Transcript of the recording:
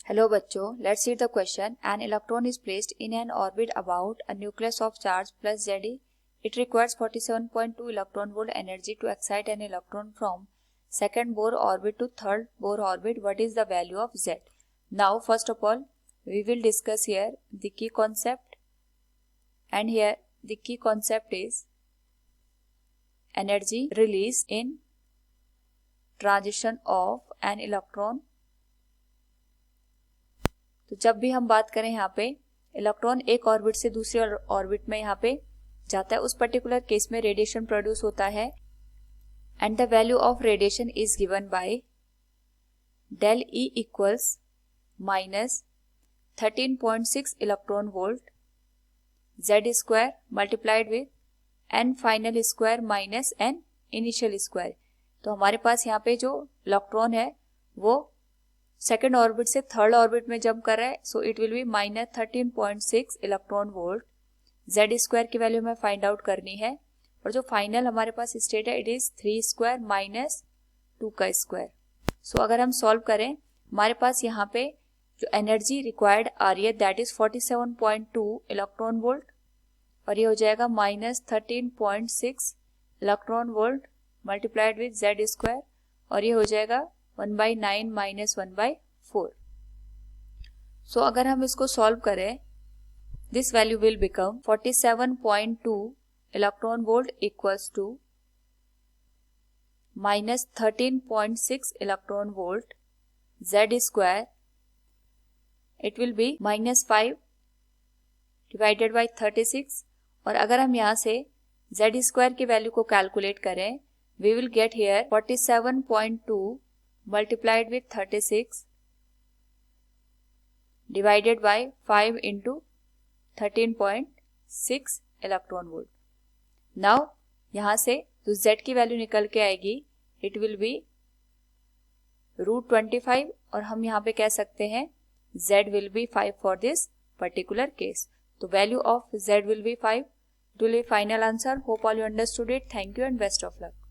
Hello बच्चों, let's see the question. An electron is placed in an orbit about a nucleus of charge plus Ze. It requires 47.2 electron volt energy to excite an electron from second Bohr orbit to third Bohr orbit. What is the value of Z? Now first of all, we will discuss here the key concept, and here the key concept is energy released in transition of an electron. तो जब भी हम बात करें यहाँ पे electron एक orbit से दूसरे ऑर्बिट में यहाँ पे जाता है, उस पर्टिकुलर केस में रेडिएशन प्रोड्यूस होता है and the value of radiation is given by del E equals minus 13.6 electron volt Z square multiplied with n final square minus n initial square. तो हमारे पास यहाँ पे जो इलेक्ट्रॉन है वो सेकेंड ऑर्बिट से थर्ड ऑर्बिट में जंप कर रहा है, so it will be minus 13.6 electron volt. Z square की वैल्यू हमें फाइंड आउट करनी है और जो फाइनल हमारे पास स्टेट है इट इज 3 स्क्वायर माइनस 2 का स्क्वायर. सो अगर हम सॉल्व करें हमारे पास यहाँ पे जो एनर्जी रिक्वायर्ड आ रही है दैट इज 47.2 इलेक्ट्रॉन वोल्ट और ये हो जाएगा minus 13.6 electron volt multiplied with Z square और ये हो जाएगा 1/9 माइनस 1/4. सो अगर हम इसको सॉल्व करें this value will become 47.2 electron volt equals to minus 13.6 electron volt Z square. It will be minus 5 divided by 36 और अगर हम यहाँ से जेड स्क्वायर की वैल्यू को कैलकुलेट करें we will get here 47.2 multiplied with 36 divided by 5 into 13.6 electron volt. Now यहाँ से जो Z की वैल्यू निकल के आएगी it will be √25 और हम यहाँ पे कह सकते हैं Z will be 5 for this particular case. तो value of Z will be 5. It will be final answer. Hope all you understood it. Thank you and best of luck.